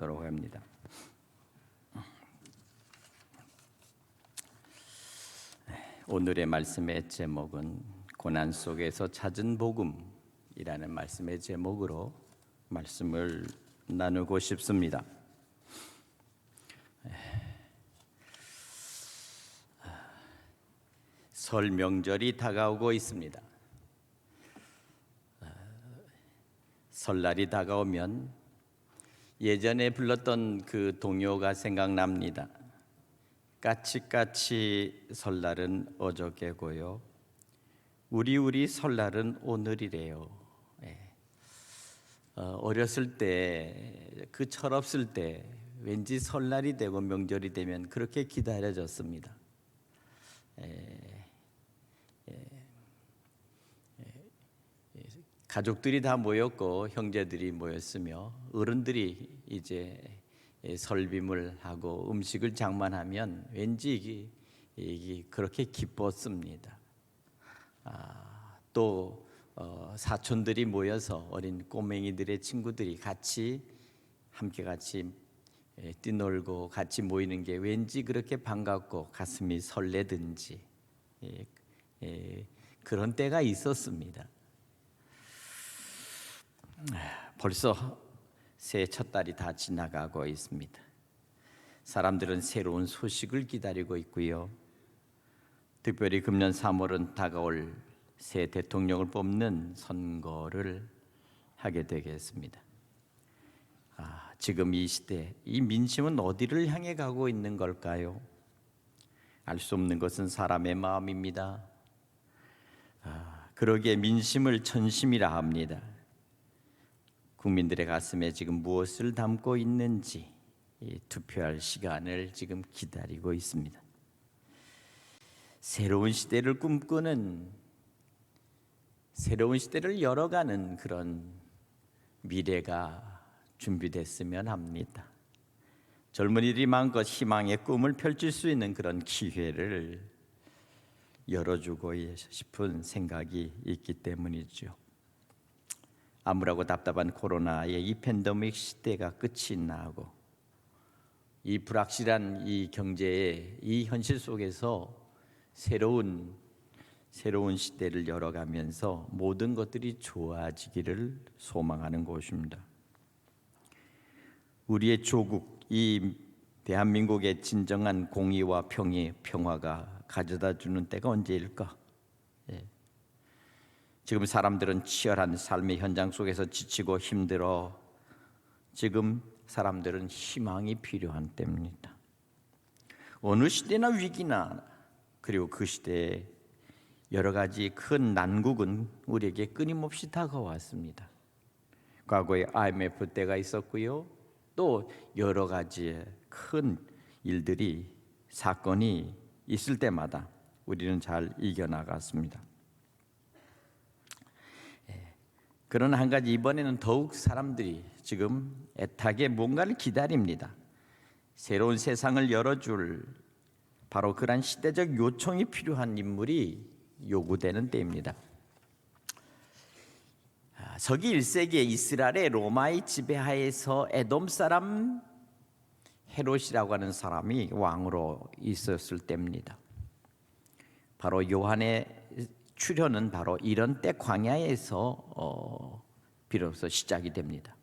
나누도록 합니다. 오늘의 말씀의 제목은 고난 속에서 찾은 복음이라는 말씀의 제목으로 말씀을 나누고 싶습니다. 설 명절이 다가오고 있습니다. 설날이 다가오면 예전에 불렀던 그 동요가 생각납니다. 까치까치 설날은 어저께고요, 우리 설날은 오늘이래요. 어렸을 때, 그 철없을 때 왠지 설날이 되고 명절이 되면 그렇게 기다려졌습니다. 가족들이 다 모였고 형제들이 모였으며 어른들이 이제 설빔을 하고 음식을 장만하면 왠지 그렇게 기뻤습니다. 또 사촌들이 모여서 어린 꼬맹이들의 친구들이 함께 뛰놀고 같이 모이는 게 왠지 그렇게 반갑고 가슴이 설레든지 그런 때가 있었습니다. 벌써 새해 첫 달이 다 지나가고 있습니다. 사람들은 새로운 소식을 기다리고 있고요, 특별히 금년 3월은 다가올 새 대통령을 뽑는 선거를 하게 되겠습니다. 지금 이 시대, 이 민심은 어디를 향해 가고 있는 걸까요? 알 수 없는 것은 사람의 마음입니다. 그러기에 민심을 전심이라 합니다. 국민들의 가슴에 지금 무엇을 담고 있는지 투표할 시간을 지금 기다리고 있습니다. 새로운 시대를 꿈꾸는, 새로운 시대를 열어가는 그런 미래가 준비됐으면 합니다. 젊은이들이 마음껏 희망의 꿈을 펼칠 수 있는 그런 기회를 열어주고 싶은 생각이 있기 때문이죠. 암울하고 답답한 코로나의 이 팬데믹 시대가 끝이 나고 이 불확실한 이 경제의 이 현실 속에서 새로운 시대를 열어가면서 모든 것들이 좋아지기를 소망하는 것입니다. 우리의 조국, 이 대한민국의 진정한 공의와 평화가 가져다주는 때가 언제일까? 지금 사람들은 치열한 삶의 현장 속에서 지치고 힘들어 지금 사람들은 희망이 필요한 때입니다. 어느 시대나 위기나 그리고 그 시대에 여러 가지 큰 난국은 우리에게 끊임없이 다가왔습니다. 과거에 IMF 때가 있었고요, 또 여러 가지의 큰 일들이, 사건이 있을 때마다 우리는 잘 이겨나갔습니다. 그러나 한 가지, 이번에는 더욱 사람들이 지금 애타게 뭔가를 기다립니다. 새로운 세상을 열어줄 바로 그런 시대적 요청이 필요한 인물이 요구되는 때입니다. 서기 1세기에 이스라엘의 로마의 지배하에서 에돔 사람 헤롯이라고 하는 사람이 왕으로 있었을 때입니다. 바로 요한의 출현은 바로 이런 때 광야에서 비로소 시작이 됩니다.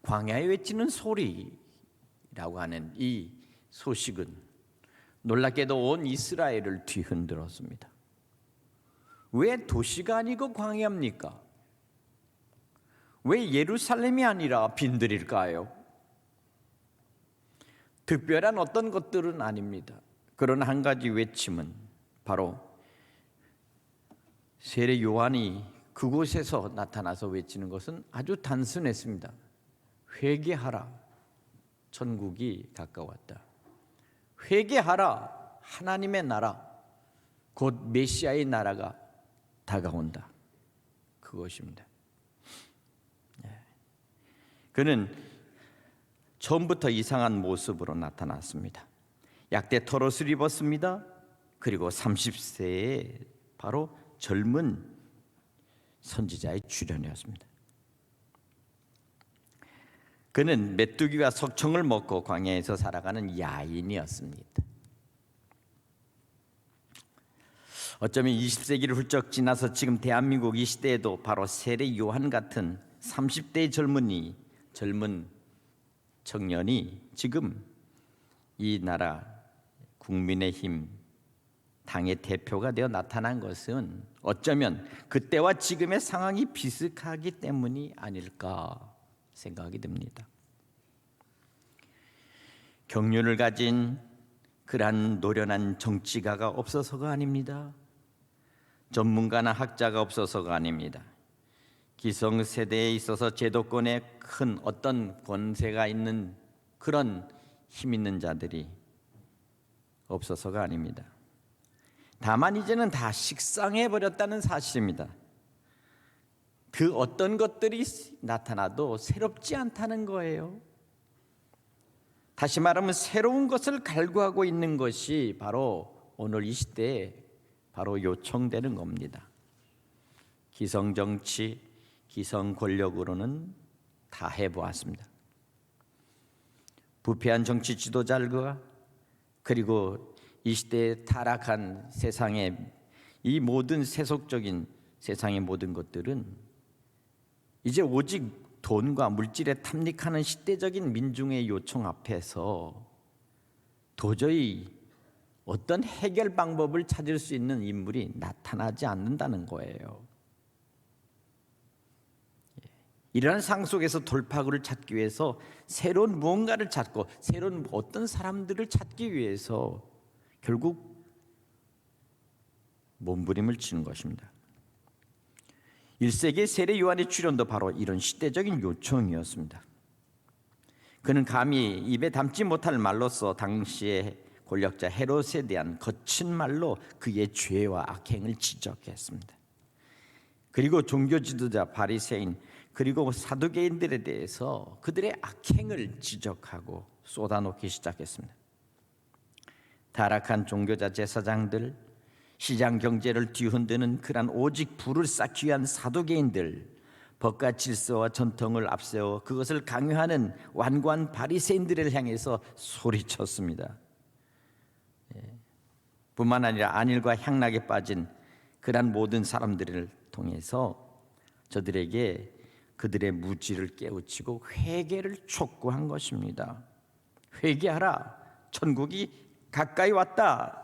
광야에 외치는 소리라고 하는 이 소식은 놀랍게도 온 이스라엘을 뒤흔들었습니다. 왜 도시가 아니고 광야입니까? 왜 예루살렘이 아니라 빈들일까요? 특별한 어떤 것들은 아닙니다. 그런 한 가지 외침은 바로 세례 요한이 그곳에서 나타나서 외치는 것은 아주 단순했습니다. 회개하라, 천국이 가까웠다. 회개하라, 하나님의 나라, 곧 메시아의 나라가 다가온다. 그것입니다. 그는 처음부터 이상한 모습으로 나타났습니다. 약대 털옷을 입었습니다. 그리고 30세에 바로 젊은 선지자의 출현이었습니다. 그는 메뚜기와 석청을 먹고 광야에서 살아가는 야인이었습니다. 어쩌면 20세기를 훌쩍 지나서 지금 대한민국 이 시대에도 바로 세례 요한 같은 30대의 젊은 청년이 지금 이 나라 국민의힘 당의 대표가 되어 나타난 것은 어쩌면 그때와 지금의 상황이 비슷하기 때문이 아닐까 생각이 듭니다. 경륜을 가진 그러한 노련한 정치가가 없어서가 아닙니다. 전문가나 학자가 없어서가 아닙니다. 기성세대에 있어서 제도권에 큰 어떤 권세가 있는 그런 힘 있는 자들이 없어서가 아닙니다. 다만 이제는 다 식상해 버렸다는 사실입니다. 그 어떤 것들이 나타나도 새롭지 않다는 거예요. 다시 말하면 새로운 것을 갈구하고 있는 것이 바로 오늘 이 시대에 바로 요청되는 겁니다. 기성정치, 기성권력으로는 다 해보았습니다. 부패한 정치 지도자들과 그리고 이 시대에 타락한 세상의 이 모든 세속적인 세상의 모든 것들은 이제 오직 돈과 물질에 탐닉하는 시대적인 민중의 요청 앞에서 도저히 어떤 해결 방법을 찾을 수 있는 인물이 나타나지 않는다는 거예요. 이러한 상황 속에서 돌파구를 찾기 위해서 새로운 무언가를 찾고 새로운 어떤 사람들을 찾기 위해서 결국 몸부림을 치는 것입니다. 1세기 세례 요한의 출현도 바로 이런 시대적인 요청이었습니다. 그는 감히 입에 담지 못할 말로써 당시의 권력자 헤롯에 대한 거친 말로 그의 죄와 악행을 지적했습니다. 그리고 종교 지도자 바리새인 그리고 사두개인들에 대해서 그들의 악행을 지적하고 쏟아놓기 시작했습니다. 타락한 종교자 제사장들, 시장 경제를 뒤흔드는 그런 오직 부를 쌓기 위한 사두개인들, 법과 질서와 전통을 앞세워 그것을 강요하는 완고한 바리새인들을 향해서 소리쳤습니다. 뿐만 아니라 안일과 향락에 빠진 그런 모든 사람들을 통해서 저들에게 그들의 무지를 깨우치고 회개를 촉구한 것입니다. 회개하라, 천국이 가까이 왔다.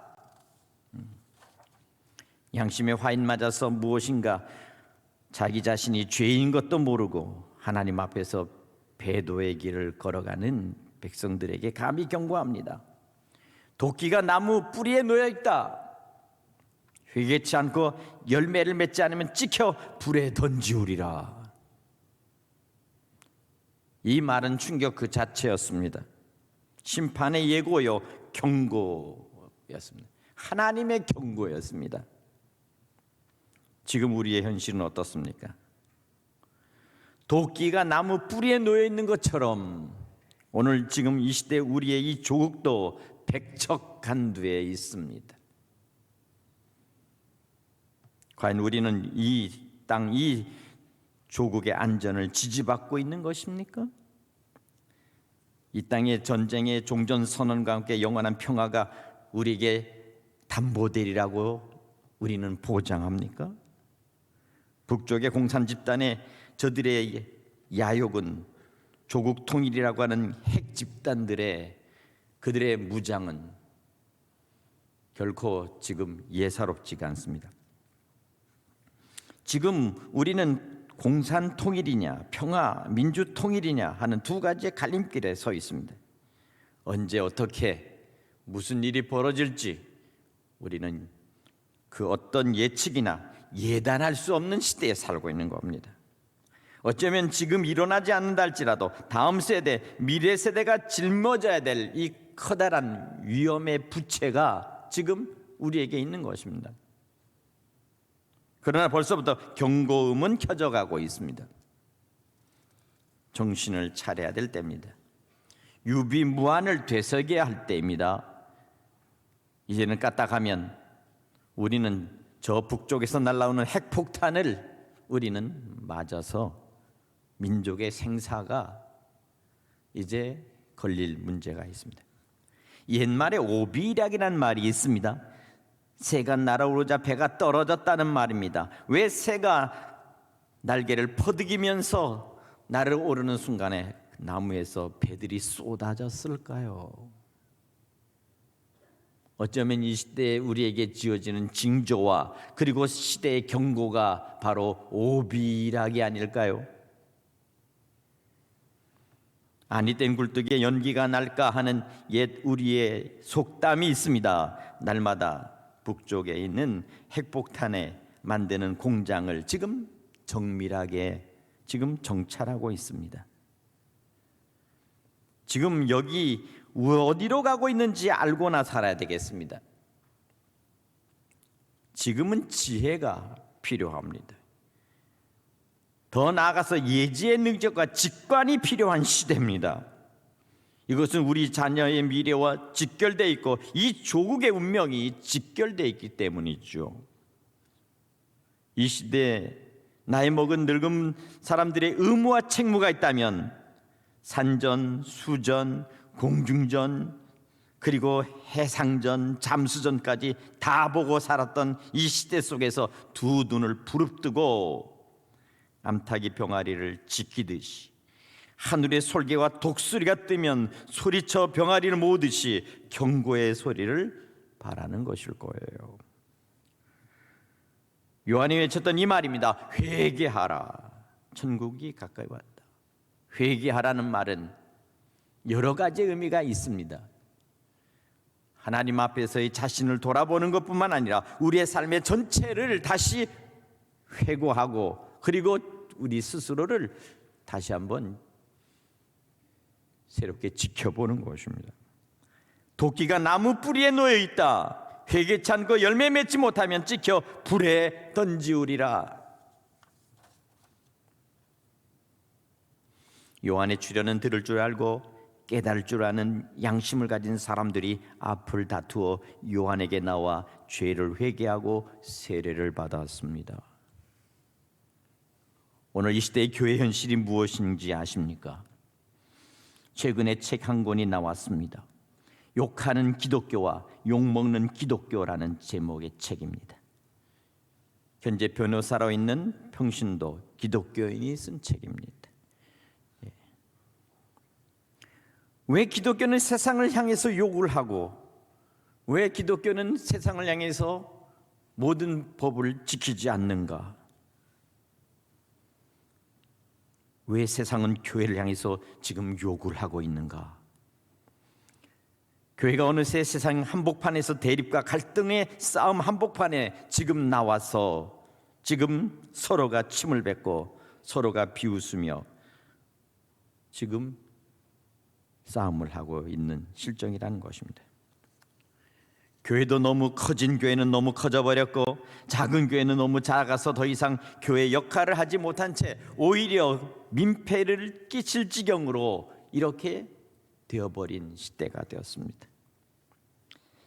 양심의 화인 맞아서 무엇인가 자기 자신이 죄인 것도 모르고 하나님 앞에서 배도의 길을 걸어가는 백성들에게 감히 경고합니다. 도끼가 나무 뿌리에 놓여 있다. 회개치 않고 열매를 맺지 않으면 찍혀 불에 던지우리라. 이 말은 충격 그 자체였습니다. 심판의 예고요, 경고였습니다. 하나님의 경고였습니다. 지금 우리의 현실은 어떻습니까? 도끼가 나무 뿌리에 놓여 있는 것처럼 오늘 지금 이 시대 우리의 이 조국도 백척간두에 있습니다. 과연 우리는 이 땅, 이 조국의 안전을 지지받고 있는 것입니까? 이 땅의 전쟁의 종전선언과 함께 영원한 평화가 우리에게 담보되리라고 우리는 보장합니까? 북쪽의 공산 집단의 저들의 야욕은 조국 통일이라고 하는 핵 집단들의 그들의 무장은 결코 지금 예사롭지가 않습니다. 지금 우리는 공산 통일이냐 평화 민주 통일이냐 하는 두 가지의 갈림길에 서 있습니다. 언제 어떻게 무슨 일이 벌어질지 우리는 그 어떤 예측이나 예단할 수 없는 시대에 살고 있는 겁니다. 어쩌면 지금 일어나지 않는다 할지라도 다음 세대, 미래 세대가 짊어져야 될 이 커다란 위험의 부채가 지금 우리에게 있는 것입니다. 그러나 벌써부터 경고음은 켜져가고 있습니다. 정신을 차려야 될 때입니다. 유비무환을 되새겨야 할 때입니다. 이제는 까딱하면 우리는 저 북쪽에서 날아오는 핵폭탄을 우리는 맞아서 민족의 생사가 이제 걸릴 문제가 있습니다. 옛말에 오비락이라는 말이 있습니다. 새가 날아오르자 배가 떨어졌다는 말입니다. 왜 새가 날개를 퍼득이면서 날아오르는 순간에 나무에서 배들이 쏟아졌을까요? 어쩌면 이 시대에 우리에게 지어지는 징조와 그리고 시대의 경고가 바로 오비락이 아닐까요? 아니 된 굴뚝에 연기가 날까 하는 옛 우리의 속담이 있습니다. 날마다 북쪽에 있는 핵폭탄에 만드는 공장을 지금 정밀하게 정찰하고 있습니다. 지금 여기 어디로 가고 있는지 알고나 살아야 되겠습니다. 지금은 지혜가 필요합니다. 더 나아가서 예지의 능력과 직관이 필요한 시대입니다. 이것은 우리 자녀의 미래와 직결되어 있고 이 조국의 운명이 직결되어 있기 때문이죠. 이 시대에 나이 먹은 늙은 사람들의 의무와 책무가 있다면 산전, 수전, 공중전, 그리고 해상전, 잠수전까지 다 보고 살았던 이 시대 속에서 두 눈을 부릅뜨고 암탉이 병아리를 지키듯이 하늘의 솔개와 독수리가 뜨면 소리쳐 병아리를 모으듯이 경고의 소리를 바라는 것일 거예요. 요한이 외쳤던 이 말입니다. 회개하라. 천국이 가까이 왔다. 회개하라는 말은 여러 가지 의미가 있습니다. 하나님 앞에서의 자신을 돌아보는 것뿐만 아니라 우리의 삶의 전체를 다시 회고하고 그리고 우리 스스로를 다시 한번 새롭게 지켜보는 것입니다. 도끼가 나무 뿌리에 놓여 있다. 회개치 않고 열매 맺지 못하면 찍혀 불에 던지우리라. 요한의 출현은 들을 줄 알고 깨달을 줄 아는 양심을 가진 사람들이 앞을 다투어 요한에게 나와 죄를 회개하고 세례를 받았습니다. 오늘 이 시대의 교회 현실이 무엇인지 아십니까? 최근에 책 한 권이 나왔습니다. 욕하는 기독교와 욕먹는 기독교라는 제목의 책입니다. 현재 변호사로 있는 평신도 기독교인이 쓴 책입니다. 왜 기독교는 세상을 향해서 욕을 하고 왜 기독교는 세상을 향해서 모든 법을 지키지 않는가? 왜 세상은 교회를 향해서 지금 욕을 하고 있는가? 교회가 어느새 세상 한복판에서 대립과 갈등의 싸움 한복판에 지금 나와서 지금 서로가 침을 뱉고 서로가 비웃으며 지금 싸움을 하고 있는 실정이라는 것입니다. 교회도 너무 커진 교회는 너무 커져버렸고 작은 교회는 너무 작아서 더 이상 교회 역할을 하지 못한 채 오히려 민폐를 끼칠 지경으로 이렇게 되어버린 시대가 되었습니다.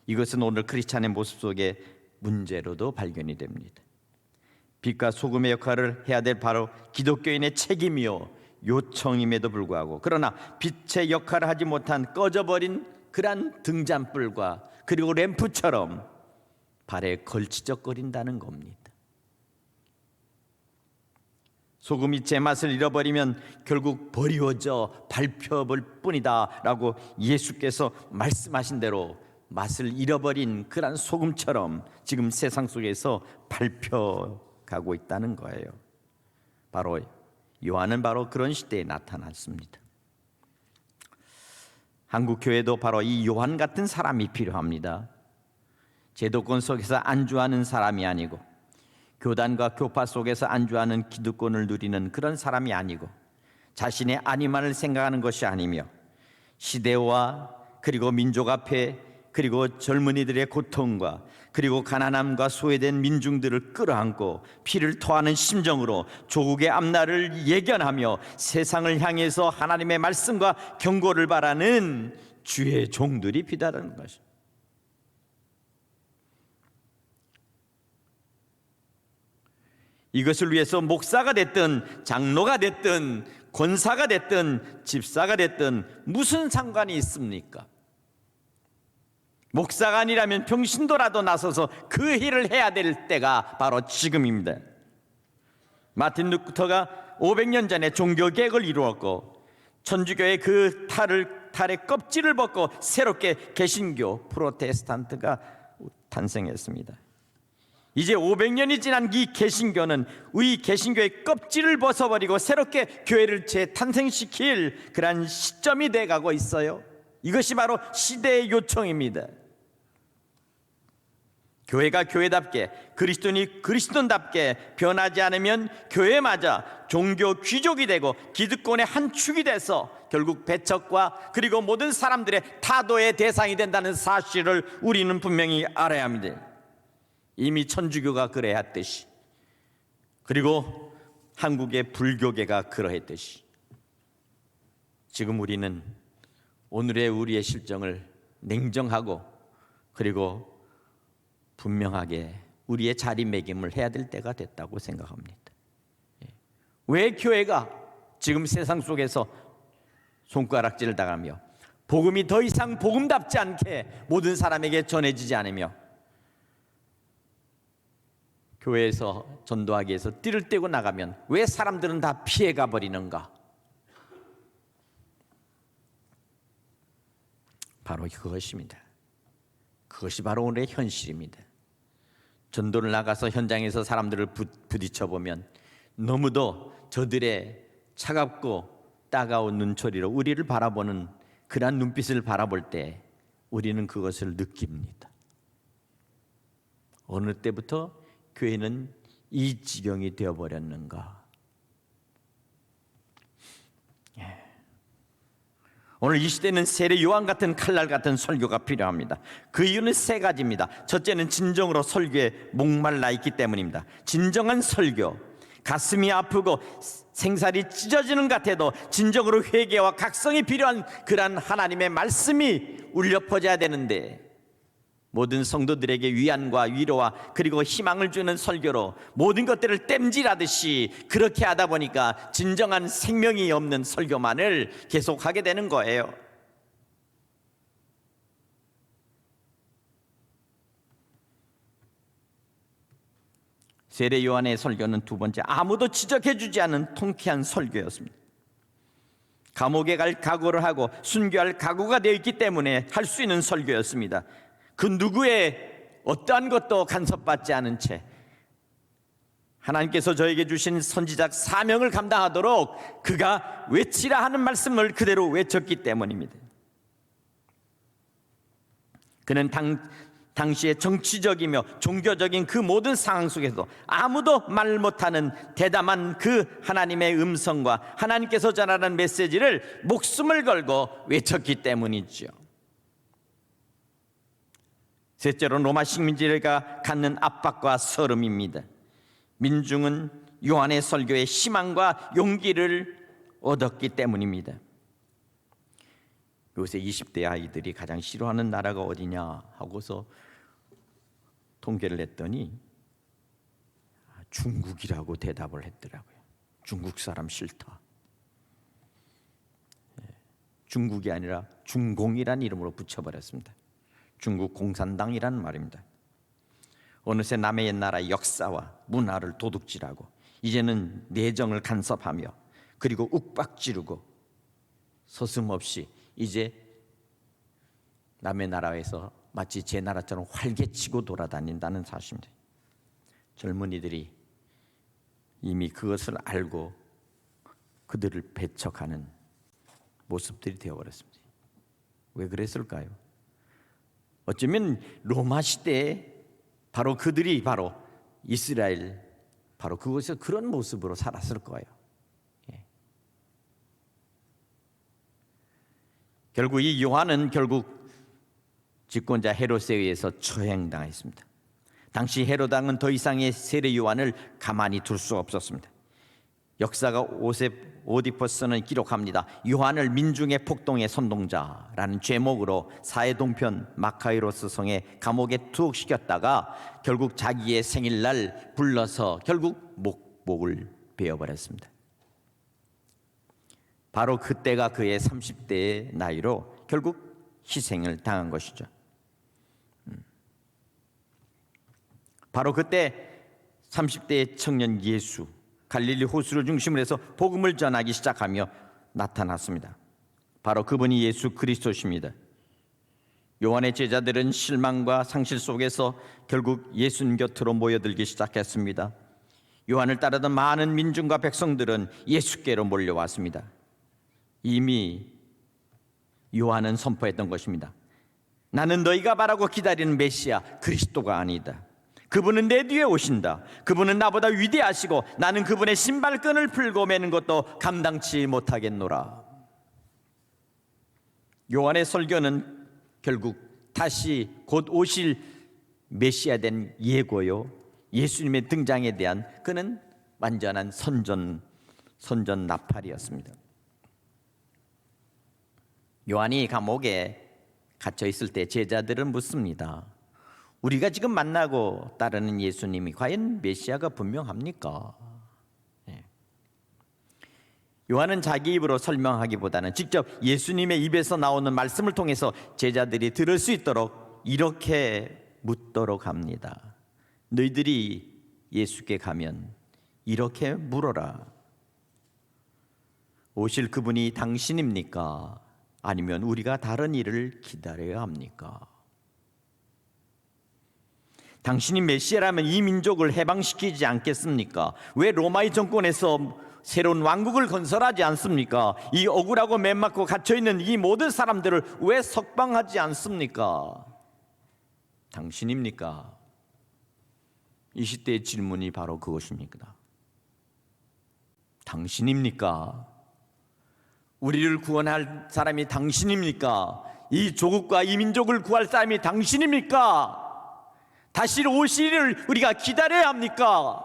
이것은 오늘 크리스찬의 모습 속에 문제로도 발견이 됩니다. 빛과 소금의 역할을 해야 될 바로 기독교인의 책임이요 요청임에도 불구하고 그러나 빛의 역할을 하지 못한 꺼져버린 그러한 등잔불과 그리고 램프처럼 발에 걸치적거린다는 겁니다. 소금이 제맛을 잃어버리면 결국 버리워져 밟혀볼 뿐이다 라고 예수께서 말씀하신 대로 맛을 잃어버린 그러한 소금처럼 지금 세상 속에서 밟혀가고 있다는 거예요. 바로 요한은 바로 그런 시대에 나타났습니다. 한국 교회도 바로 이 요한 같은 사람이 필요합니다. 제도권 속에서 안주하는 사람이 아니고 교단과 교파 속에서 안주하는 기득권을 누리는 그런 사람이 아니고 자신의 안위만을 생각하는 것이 아니며 시대와 그리고 민족 앞에 그리고 젊은이들의 고통과 그리고 가난함과 소외된 민중들을 끌어안고 피를 토하는 심정으로 조국의 앞날을 예견하며 세상을 향해서 하나님의 말씀과 경고를 바라는 주의 종들이 필요하다는 것입니다. 이것을 위해서 목사가 됐든 장로가 됐든 권사가 됐든 집사가 됐든 무슨 상관이 있습니까? 목사가 아니라면 평신도라도 나서서 그 일을 해야 될 때가 바로 지금입니다. 마틴 루터가 500년 전에 종교개혁을 이루었고 천주교의 그 탈의 껍질을 벗고 새롭게 개신교 프로테스탄트가 탄생했습니다. 이제 500년이 지난 이 개신교는 우리 개신교의 껍질을 벗어버리고 새롭게 교회를 재탄생시킬 그러한 시점이 돼가고 있어요. 이것이 바로 시대의 요청입니다. 교회가 교회답게, 그리스도인이 그리스도인답게 변하지 않으면 교회마저 종교 귀족이 되고 기득권의 한 축이 돼서 결국 배척과 그리고 모든 사람들의 타도의 대상이 된다는 사실을 우리는 분명히 알아야 합니다. 이미 천주교가 그래했듯이, 그리고 한국의 불교계가 그러했듯이, 지금 우리는 오늘의 우리의 실정을 냉정하고 그리고 분명하게 우리의 자리매김을 해야 될 때가 됐다고 생각합니다. 왜 교회가 지금 세상 속에서 손가락질을 당하며 복음이 더 이상 복음답지 않게 모든 사람에게 전해지지 않으며 교회에서 전도하기 위해서 띠를 떼고 나가면 왜 사람들은 다 피해가 버리는가? 바로 그것입니다. 그것이 바로 오늘의 현실입니다. 전도를 나가서 현장에서 사람들을 부딪혀 보면 너무도 저들의 차갑고 따가운 눈초리로 우리를 바라보는 그러한 눈빛을 바라볼 때 우리는 그것을 느낍니다. 어느 때부터 교회는 이 지경이 되어버렸는가? 오늘 이 시대는 세례 요한 같은 칼날 같은 설교가 필요합니다. 그 이유는 세 가지입니다. 첫째는 진정으로 설교에 목말라 있기 때문입니다. 진정한 설교, 가슴이 아프고 생살이 찢어지는 것 같아도 진정으로 회개와 각성이 필요한 그러한 하나님의 말씀이 울려 퍼져야 되는데, 모든 성도들에게 위안과 위로와 그리고 희망을 주는 설교로 모든 것들을 땜질하듯이 그렇게 하다 보니까 진정한 생명이 없는 설교만을 계속하게 되는 거예요. 세례 요한의 설교는 두 번째, 아무도 지적해주지 않은 통쾌한 설교였습니다. 감옥에 갈 각오를 하고 순교할 각오가 되어 있기 때문에 할 수 있는 설교였습니다. 그 누구의 어떠한 것도 간섭받지 않은 채 하나님께서 저에게 주신 선지자 사명을 감당하도록 그가 외치라 하는 말씀을 그대로 외쳤기 때문입니다. 그는 당시의 정치적이며 종교적인 그 모든 상황 속에서 아무도 말 못하는 대담한 그 하나님의 음성과 하나님께서 전하는 메시지를 목숨을 걸고 외쳤기 때문이죠. 셋째로 로마 식민지가 갖는 압박과 서름입니다. 민중은 요한의 설교에 희망과 용기를 얻었기 때문입니다. 요새 20대 아이들이 가장 싫어하는 나라가 어디냐 하고서 통계를 냈더니 중국이라고 대답을 했더라고요. 중국 사람 싫다. 중국이 아니라 중공이라는 이름으로 붙여버렸습니다. 중국 공산당이라는 말입니다. 어느새 남의 옛나라의 역사와 문화를 도둑질하고 이제는 내정을 간섭하며 그리고 욱박지르고 서슴없이 이제 남의 나라에서 마치 제 나라처럼 활개치고 돌아다닌다는 사실입니다. 젊은이들이 이미 그것을 알고 그들을 배척하는 모습들이 되어버렸습니다. 왜 그랬을까요? 어쩌면 로마 시대에 바로 그들이 바로 이스라엘 바로 그곳에서 그런 모습으로 살았을 거예요. 결국 이 요한은 결국 집권자 헤롯에 의해서 처형당했습니다. 당시 헤롯 왕은 더 이상의 세례 요한을 가만히 둘 수 없었습니다. 역사가 오디퍼스는 기록합니다. 요한을 민중의 폭동의 선동자라는 제목으로 사해동편 마카이로스 성에 감옥에 투옥시켰다가 결국 자기의 생일날 불러서 결국 목을 베어버렸습니다. 바로 그때가 그의 30대의 나이로 결국 희생을 당한 것이죠. 바로 그때 30대의 청년 예수, 갈릴리 호수를 중심으로 해서 복음을 전하기 시작하며 나타났습니다. 바로 그분이 예수 그리스도십니다. 요한의 제자들은 실망과 상실 속에서 결국 예수님 곁으로 모여들기 시작했습니다. 요한을 따르던 많은 민중과 백성들은 예수께로 몰려왔습니다. 이미 요한은 선포했던 것입니다. 나는 너희가 바라고 기다리는 메시아 그리스도가 아니다. 그분은 내 뒤에 오신다. 그분은 나보다 위대하시고 나는 그분의 신발끈을 풀고 매는 것도 감당치 못하겠노라. 요한의 설교는 결국 다시 곧 오실 메시아 된 예고요, 예수님의 등장에 대한 그는 완전한 선전 나팔이었습니다. 요한이 감옥에 갇혀 있을 때 제자들은 묻습니다. 우리가 지금 만나고 따르는 예수님이 과연 메시아가 분명합니까? 요한은 자기 입으로 설명하기보다는 직접 예수님의 입에서 나오는 말씀을 통해서 제자들이 들을 수 있도록 이렇게 묻도록 합니다. 너희들이 예수께 가면 이렇게 물어라. 오실 그분이 당신입니까? 아니면 우리가 다른 일을 기다려야 합니까? 당신이 메시아라면 이 민족을 해방시키지 않겠습니까? 왜 로마의 정권에서 새로운 왕국을 건설하지 않습니까? 이 억울하고 맨맞고 갇혀있는 이 모든 사람들을 왜 석방하지 않습니까? 당신입니까? 이 시대의 질문이 바로 그것입니다. 당신입니까? 우리를 구원할 사람이 당신입니까? 이 조국과 이 민족을 구할 사람이 당신입니까? 다시 오실 일을 우리가 기다려야 합니까?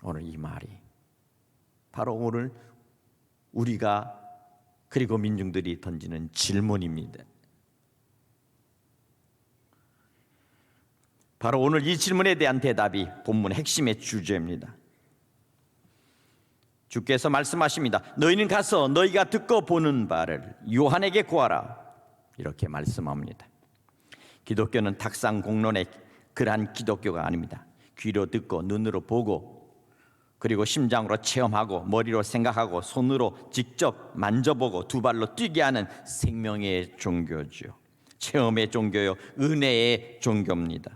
오늘 이 말이 바로 오늘 우리가 그리고 민중들이 던지는 질문입니다. 바로 오늘 이 질문에 대한 대답이 본문 핵심의 주제입니다. 주께서 말씀하십니다. 너희는 가서 너희가 듣고 보는 바를 요한에게 구하라. 이렇게 말씀합니다. 기독교는 탁상 공론의 그러한 기독교가 아닙니다. 귀로 듣고 눈으로 보고 그리고 심장으로 체험하고 머리로 생각하고 손으로 직접 만져보고 두 발로 뛰게 하는 생명의 종교죠. 체험의 종교요, 은혜의 종교입니다.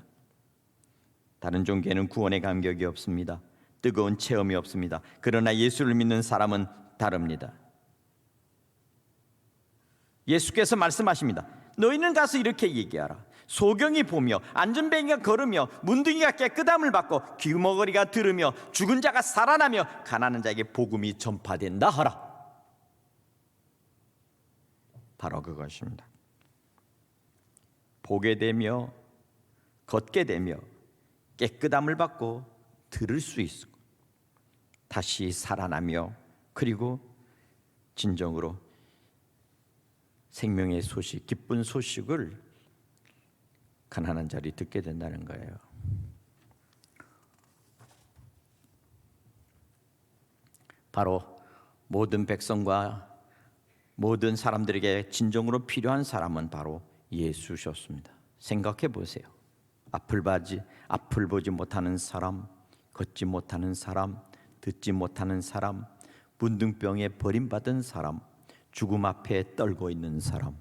다른 종교에는 구원의 감격이 없습니다. 뜨거운 체험이 없습니다. 그러나 예수를 믿는 사람은 다릅니다. 예수께서 말씀하십니다. 너희는 가서 이렇게 얘기하라. 소경이 보며 안전뱅이가 걸으며 문둥이가 깨끗함을 받고 귀머거리가 들으며 죽은 자가 살아나며 가난한 자에게 복음이 전파된다 하라. 바로 그것입니다. 보게 되며 걷게 되며 깨끗함을 받고 들을 수 있고 다시 살아나며 그리고 진정으로 생명의 소식, 기쁜 소식을 가난한 자리 듣게 된다는 거예요. 바로 모든 백성과 모든 사람들에게 진정으로 필요한 사람은 바로 예수셨습니다. 생각해 보세요. 앞을 보지 못하는 사람, 걷지 못하는 사람, 듣지 못하는 사람, 문둥병에 버림받은 사람, 죽음 앞에 떨고 있는 사람,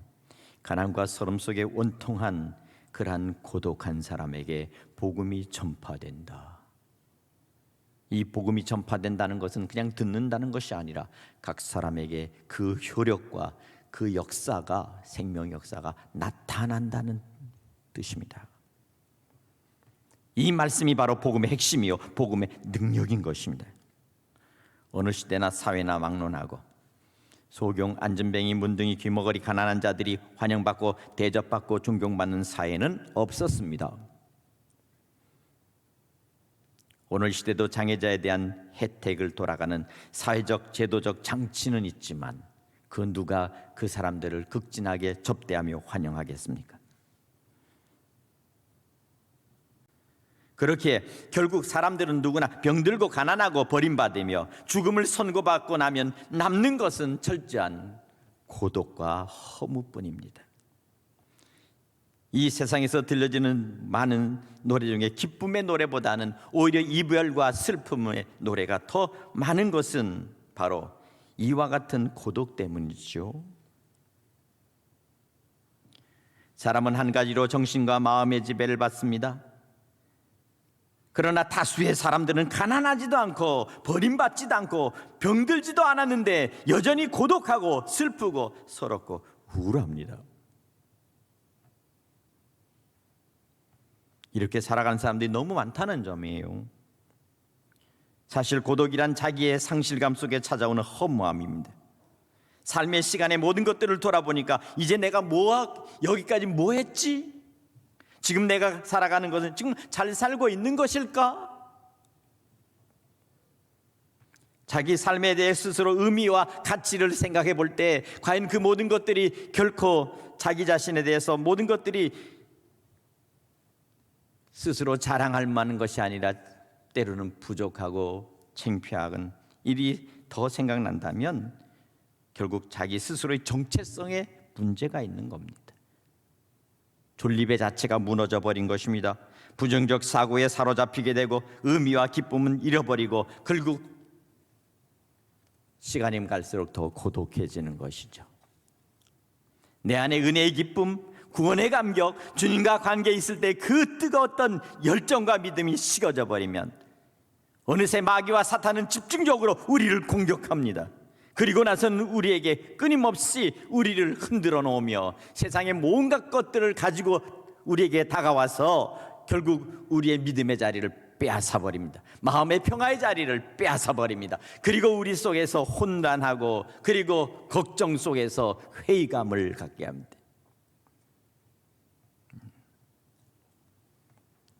가난과 서름 속에 원통한 그러한 고독한 사람에게 복음이 전파된다. 이 복음이 전파된다는 것은 그냥 듣는다는 것이 아니라 각 사람에게 그 효력과 그 역사가, 생명 역사가 나타난다는 뜻입니다. 이 말씀이 바로 복음의 핵심이요, 복음의 능력인 것입니다. 어느 시대나 사회나 막론하고 소경, 안전뱅이, 문둥이, 귀머거리, 가난한 자들이 환영받고 대접받고 존경받는 사회는 없었습니다. 오늘 시대도 장애자에 대한 혜택을 돌아가는 사회적, 제도적 장치는 있지만 그 누가 그 사람들을 극진하게 접대하며 환영하겠습니까? 그렇게 결국 사람들은 누구나 병들고 가난하고 버림받으며 죽음을 선고받고 나면 남는 것은 철저한 고독과 허무뿐입니다. 이 세상에서 들려지는 많은 노래 중에 기쁨의 노래보다는 오히려 이별과 슬픔의 노래가 더 많은 것은 바로 이와 같은 고독 때문이죠. 사람은 한 가지로 정신과 마음의 지배를 받습니다. 그러나 다수의 사람들은 가난하지도 않고 버림받지도 않고 병들지도 않았는데 여전히 고독하고 슬프고 서럽고 우울합니다. 이렇게 살아가는 사람들이 너무 많다는 점이에요. 사실 고독이란 자기의 상실감 속에 찾아오는 허무함입니다. 삶의 시간에 모든 것들을 돌아보니까 이제 내가 여기까지 뭐 했지? 지금 내가 살아가는 것은 지금 잘 살고 있는 것일까? 자기 삶에 대해 스스로 의미와 가치를 생각해 볼 때 과연 그 모든 것들이 결코 자기 자신에 대해서 모든 것들이 스스로 자랑할 만한 것이 아니라 때로는 부족하고 창피한 일이 더 생각난다면 결국 자기 스스로의 정체성에 문제가 있는 겁니다. 존립의 자체가 무너져 버린 것입니다. 부정적 사고에 사로잡히게 되고 의미와 기쁨은 잃어버리고 결국 시간이 갈수록 더 고독해지는 것이죠. 내 안에 은혜의 기쁨, 구원의 감격, 주님과 관계에 있을 때 그 뜨거웠던 열정과 믿음이 식어져 버리면 어느새 마귀와 사탄은 집중적으로 우리를 공격합니다. 그리고 나서는 우리에게 끊임없이 우리를 흔들어 놓으며 세상의 온갖 것들을 가지고 우리에게 다가와서 결국 우리의 믿음의 자리를 빼앗아 버립니다. 마음의 평화의 자리를 빼앗아 버립니다. 그리고 우리 속에서 혼란하고 그리고 걱정 속에서 회의감을 갖게 합니다.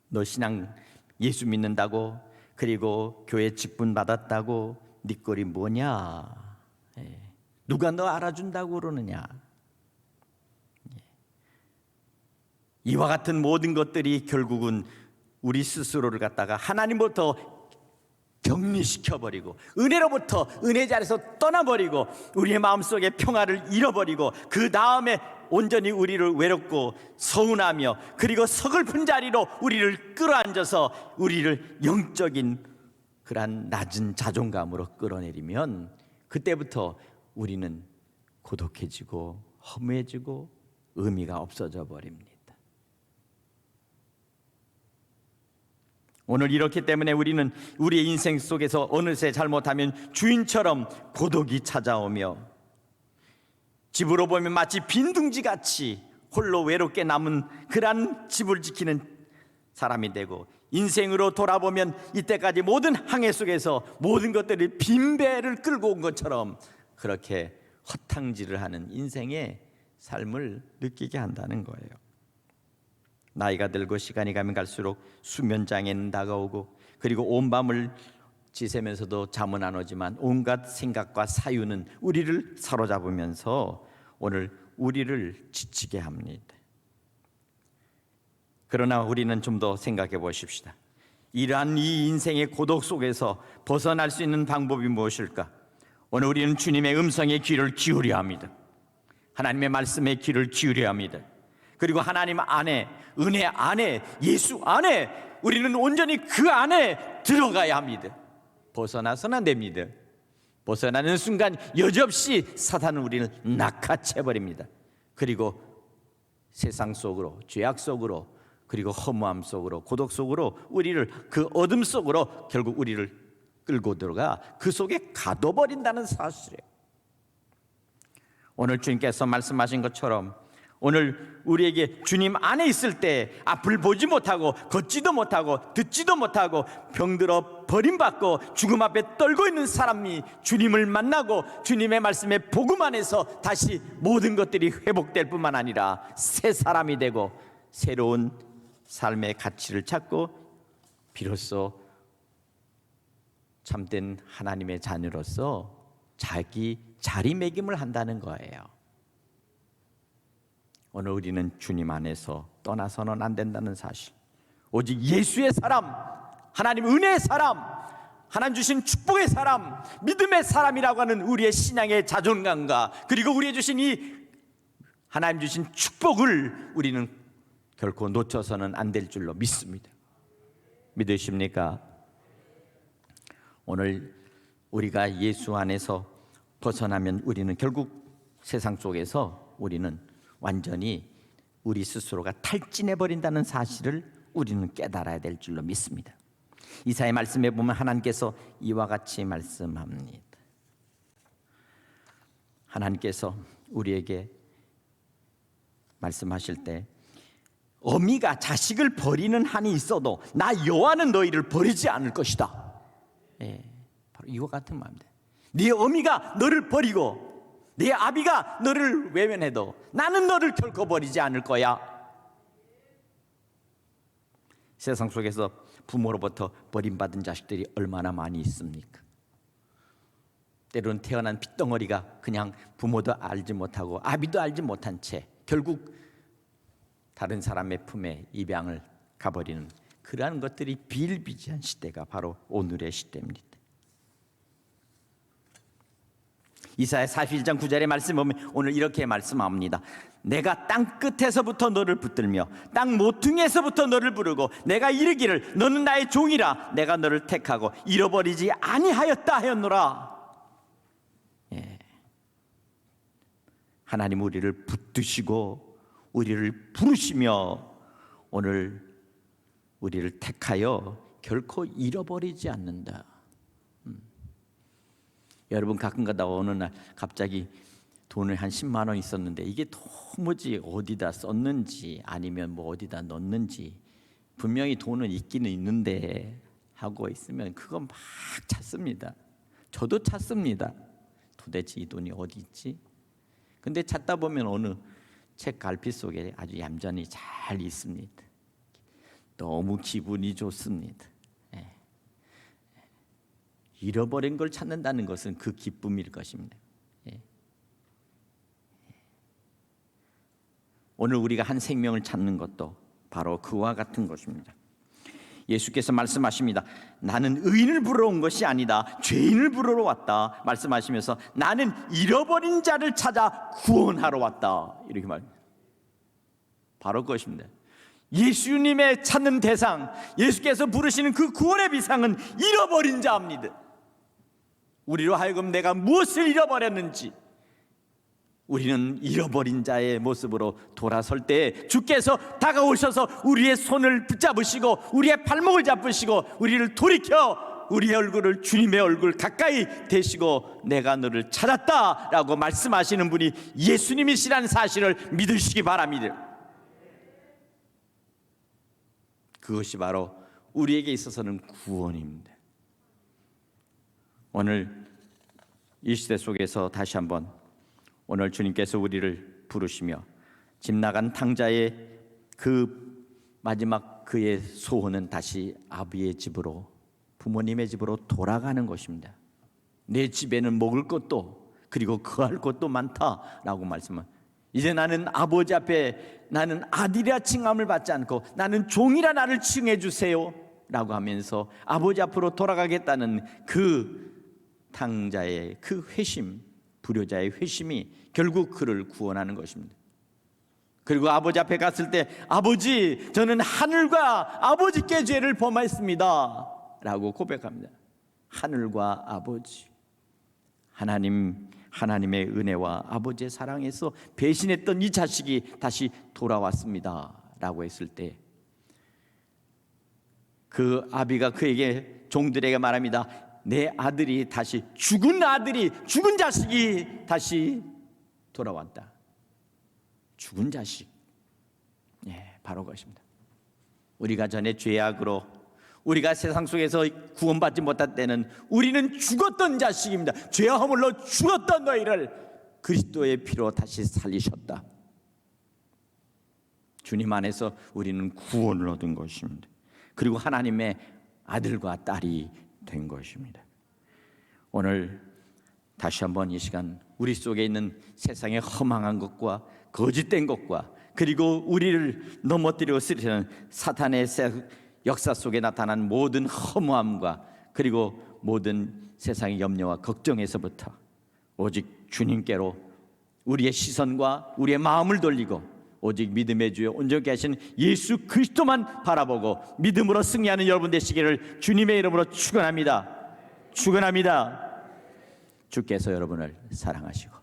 너 신앙 예수 믿는다고 그리고 교회 직분 받았다고 네 꼴이 뭐냐? 누가 너 알아준다고 그러느냐? 이와 같은 모든 것들이 결국은 우리 스스로를 갖다가 하나님부터 격리시켜버리고 은혜로부터 은혜 자리에서 떠나버리고 우리의 마음속에 평화를 잃어버리고 그 다음에 온전히 우리를 외롭고 서운하며 그리고 서글픈 자리로 우리를 끌어안아서 우리를 영적인 그러한 낮은 자존감으로 끌어내리면 그때부터 우리는 고독해지고 허무해지고 의미가 없어져 버립니다. 오늘 이렇기 때문에 우리는 우리의 인생 속에서 어느새 잘못하면 주인처럼 고독이 찾아오며 집으로 보면 마치 빈둥지같이 홀로 외롭게 남은 그러한 집을 지키는 사람이 되고 인생으로 돌아보면 이때까지 모든 항해 속에서 모든 것들이 빈배를 끌고 온 것처럼 그렇게 허탕질을 하는 인생의 삶을 느끼게 한다는 거예요. 나이가 들고 시간이 가면 갈수록 수면장애는 다가오고 그리고 온 밤을 지새면서도 잠은 안 오지만 온갖 생각과 사유는 우리를 사로잡으면서 오늘 우리를 지치게 합니다. 그러나 우리는 좀 더 생각해 보십시다. 이러한 이 인생의 고독 속에서 벗어날 수 있는 방법이 무엇일까? 오늘 우리는 주님의 음성에 귀를 기울여야 합니다. 하나님의 말씀에 귀를 기울여야 합니다. 그리고 하나님 안에, 은혜 안에, 예수 안에 우리는 온전히 그 안에 들어가야 합니다. 벗어나서는 안 됩니다. 벗어나는 순간 여지없이 사탄은 우리를 낚아채버립니다. 그리고 세상 속으로, 죄악 속으로, 그리고 허무함 속으로, 고독 속으로 우리를 그 어둠 속으로 결국 우리를 끌고 들어가 그 속에 가둬버린다는 사실이에요. 오늘 주님께서 말씀하신 것처럼 오늘 우리에게 주님 안에 있을 때 앞을 보지 못하고 걷지도 못하고 듣지도 못하고 병들어 버림받고 죽음 앞에 떨고 있는 사람이 주님을 만나고 주님의 말씀에 복음 안에서 다시 모든 것들이 회복될 뿐만 아니라 새 사람이 되고 새로운 삶의 가치를 찾고 비로소 참된 하나님의 자녀로서 자기 자리매김을 한다는 거예요. 오늘 우리는 주님 안에서 떠나서는 안 된다는 사실, 오직 예수의 사람, 하나님 은혜의 사람, 하나님 주신 축복의 사람, 믿음의 사람이라고 하는 우리의 신앙의 자존감과 그리고 우리의 주신 이 하나님 주신 축복을 우리는 결코 놓쳐서는 안 될 줄로 믿습니다. 믿으십니까? 오늘 우리가 예수 안에서 벗어나면 우리는 결국 세상 속에서 우리는 완전히 우리 스스로가 탈진해 버린다는 사실을 우리는 깨달아야 될 줄로 믿습니다. 이사야 말씀에 보면 하나님께서 이와 같이 말씀합니다. 하나님께서 우리에게 말씀하실 때 어미가 자식을 버리는 한이 있어도 나 여호와는 너희를 버리지 않을 것이다. 바로 이와 같은 마음입니다. 네 어미가 너를 버리고 네 아비가 너를 외면해도 나는 너를 결코 버리지 않을 거야. 세상 속에서 부모로부터 버림받은 자식들이 얼마나 많이 있습니까? 때로는 태어난 핏덩어리가 그냥 부모도 알지 못하고 아비도 알지 못한 채 결국 다른 사람의 품에 입양을 가버리는 그러한 것들이 비일비재한 시대가 바로 오늘의 시대입니다. 이사야 41장 9절의 말씀 보면 오늘 이렇게 말씀합니다. 내가 땅 끝에서부터 너를 붙들며 땅 모퉁이에서부터 너를 부르고 내가 이르기를 너는 나의 종이라 내가 너를 택하고 잃어버리지 아니하였다 하였노라. 하나님 우리를 붙드시고 우리를 부르시며 오늘 우리를 택하여 결코 잃어버리지 않는다. 여러분 가끔가다 어느 날 갑자기 돈을 한 10만 원 있었는데 이게 도무지 어디다 썼는지 아니면 뭐 어디다 넣었는지 분명히 돈은 있기는 있는데 하고 있으면 그거 막 찾습니다. 저도 찾습니다. 도대체 이 돈이 어디 있지? 근데 찾다 보면 어느 책 갈피 속에 아주 얌전히 잘 있습니다. 너무 기분이 좋습니다. 잃어버린 걸 찾는다는 것은 그 기쁨일 것입니다. 오늘 우리가 한 생명을 찾는 것도 바로 그와 같은 것입니다. 예수께서 말씀하십니다. 나는 의인을 부르러 온 것이 아니다. 죄인을 부르러 왔다. 말씀하시면서 나는 잃어버린 자를 찾아 구원하러 왔다. 이렇게 말합니다. 바로 그것입니다. 예수님의 찾는 대상, 예수께서 부르시는 그 구원의 비상은 잃어버린 자입니다. 우리로 하여금 내가 무엇을 잃어버렸는지 우리는 잃어버린 자의 모습으로 돌아설 때 주께서 다가오셔서 우리의 손을 붙잡으시고 우리의 발목을 잡으시고 우리를 돌이켜 우리의 얼굴을 주님의 얼굴 가까이 대시고 내가 너를 찾았다라고 말씀하시는 분이 예수님이시라는 사실을 믿으시기 바랍니다. 그것이 바로 우리에게 있어서는 구원입니다. 오늘 이 시대 속에서 다시 한번 오늘 주님께서 우리를 부르시며 집 나간 탕자의 그 마지막 그의 소원은 다시 아비의 집으로 부모님의 집으로 돌아가는 것입니다. 내 집에는 먹을 것도 그리고 거할 것도 많다라고 말씀합니다. 이제 나는 아버지 앞에 나는 아들이라 칭함을 받지 않고 나는 종이라 나를 칭해 주세요 라고 하면서 아버지 앞으로 돌아가겠다는 그 탕자의 그 회심, 불효자의 회심이 결국 그를 구원하는 것입니다. 그리고 아버지 앞에 갔을 때 아버지 저는 하늘과 아버지께 죄를 범하였습니다 라고 고백합니다. 하늘과 아버지, 하나님의 은혜와 아버지의 사랑에서 배신했던 이 자식이 다시 돌아왔습니다 라고 했을 때 그 아비가 그에게 종들에게 말합니다. 내 아들이 다시 죽은 자식이 다시 돌아왔다. 죽은 자식, 바로 그것입니다. 우리가 전에 죄악으로 우리가 세상 속에서 구원받지 못할 때는 우리는 죽었던 자식입니다. 죄와 허물로 죽었던 너희를 그리스도의 피로 다시 살리셨다. 주님 안에서 우리는 구원을 얻은 것입니다. 그리고 하나님의 아들과 딸이 된 것입니다. 오늘 다시 한번 이 시간 우리 속에 있는 세상의 허망한 것과 거짓된 것과 그리고 우리를 넘어뜨리고 쓰러뜨리는 사탄의 역사 속에 나타난 모든 허무함과 그리고 모든 세상의 염려와 걱정에서부터 오직 주님께로 우리의 시선과 우리의 마음을 돌리고 오직 믿음의 주여 온전케 하신 예수 그리스도만 바라보고 믿음으로 승리하는 여러분 되시기를 주님의 이름으로 축원합니다. 축원합니다. 주께서 여러분을 사랑하시고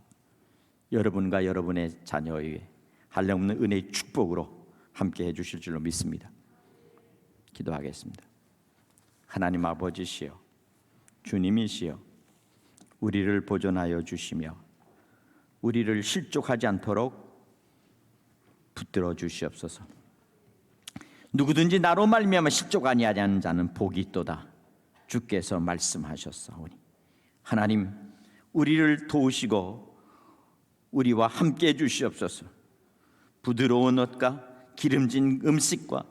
여러분과 여러분의 자녀에게 한량없는 은혜의 축복으로 함께 해주실 줄로 믿습니다. 기도하겠습니다. 하나님 아버지시여, 주님이시여, 우리를 보존하여 주시며 우리를 실족하지 않도록 붙들어 주시옵소서. 누구든지 나로 말미암아 실족 아니하는 자는 복이 있도다. 주께서 말씀하셨사오니 하나님, 우리를 도우시고 우리와 함께 해 주시옵소서. 부드러운 옷과 기름진 음식과